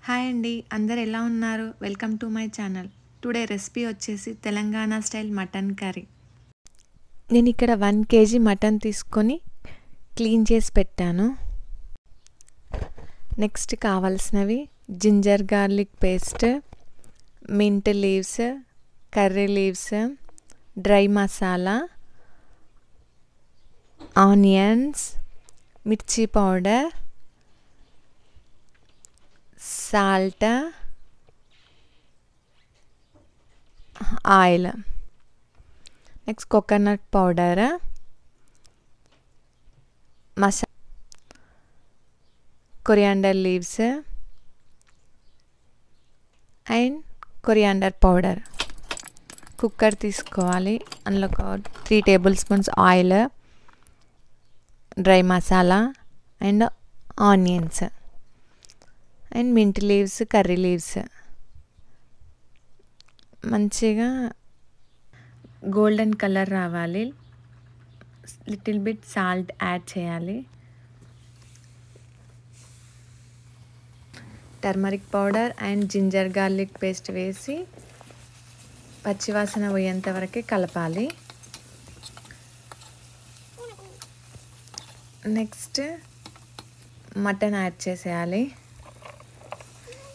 Hi అండి, అందరు ఎలా ఉన్నారు? Welcome to my channel. Today recipe వచ్చేసి తెలంగాణ స్టైల్ మటన్ కర్రీ. నేను ఇక్కడ 1 kg మటన్ తీసుకొని క్లీన్ చేసి పెట్టాను. నెక్స్ట్ కావాల్సినవి ginger garlic paste, mint leaves, curry leaves, dry masala, onions, mirchi powder, salt, oil, next coconut powder, coriander leaves and coriander powder. Cooker తీసుకోవాలి, అందులో 3 tablespoons oil, dry masala and onions and mint leaves, curry leaves మంచిగా golden colour రావాలి. Little bit salt add చేయాలి. Turmeric powder and ginger garlic paste వేసి పచ్చివాసన పోయేంత వరకు కలపాలి. నెక్స్ట్ మటన్ యాడ్ చేసేయాలి.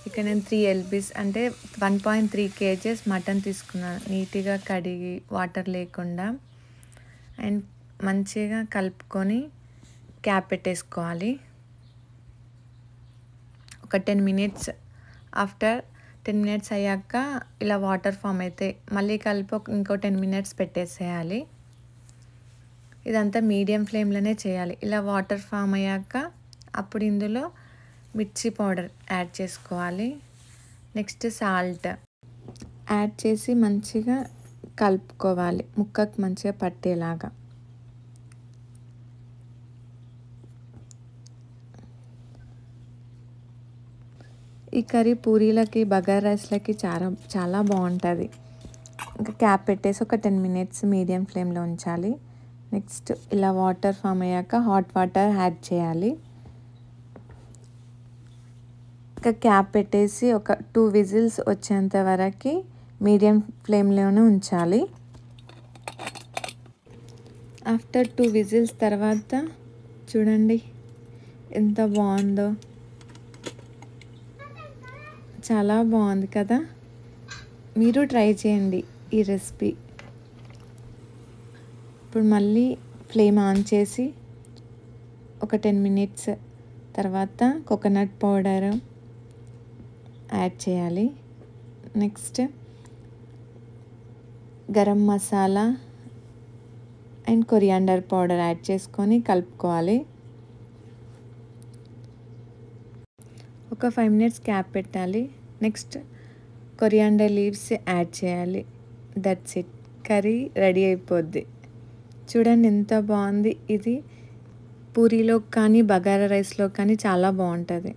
ఇక్కడ నేను 3 lbs అంటే 1.3 kgs మటన్ తీసుకున్నాను. నీట్గా కడిగి వాటర్ లేకుండా అండ్ మంచిగా కలుపుకొని క్యాప్ పెట్టేసుకోవాలి. ఒక 10 minutes. ఆఫ్టర్ 10 minutes అయ్యాక ఇలా వాటర్ ఫామ్ అయితే మళ్ళీ కలిపి ఇంకో 10 minutes పెట్టేసేయాలి. ఇదంతా మీడియం ఫ్లేమ్లోనే చేయాలి. ఇలా వాటర్ ఫామ్ అయ్యాక అప్పుడు ఇందులో మిర్చి పౌడర్ యాడ్ చేసుకోవాలి. నెక్స్ట్ సాల్ట్ యాడ్ చేసి మంచిగా కలుపుకోవాలి, ముక్కకు మంచిగా పట్టేలాగా. ఈ కర్రీ పూరీలకి, బగారా రైస్లకి చాలా బాగుంటుంది. ఇంకా క్యాప్ పెట్టేసి ఒక 10 minutes మీడియం ఫ్లేమ్లో ఉంచాలి. నెక్స్ట్ ఇలా వాటర్ ఫామ్ అయ్యాక హాట్ వాటర్ యాడ్ చేయాలి. ఇంకా క్యాప్ పెట్టేసి ఒక 2 whistles వచ్చేంత వరకు మీడియం ఫ్లేమ్లోనే ఉంచాలి. ఆఫ్టర్ 2 whistles తర్వాత చూడండి ఎంత బాగుందో, చాలా బాగుంది కదా. మీరు ట్రై చేయండి ఈ రెసిపీ. ఇప్పుడు మళ్ళీ ఫ్లేమ్ ఆన్ చేసి ఒక 10 minutes తర్వాత కోకోనట్ పౌడర్ యాడ్ చేయాలి. Next garam masala and coriander powder add చేసుకొని కలుపుకోవాలి. ఒక 5 minutes క్యాప్ పెట్టాలి. నెక్స్ట్ కొరియాండర్ లీవ్స్ యాడ్ చేయాలి. దట్స్ ఇట్, కర్రీ రెడీ అయిపోద్ది. చూడండి ఎంత బాగుంది. ఇది పూరీలో కానీ బగారా రైస్లో కానీ చాలా బాగుంటుంది.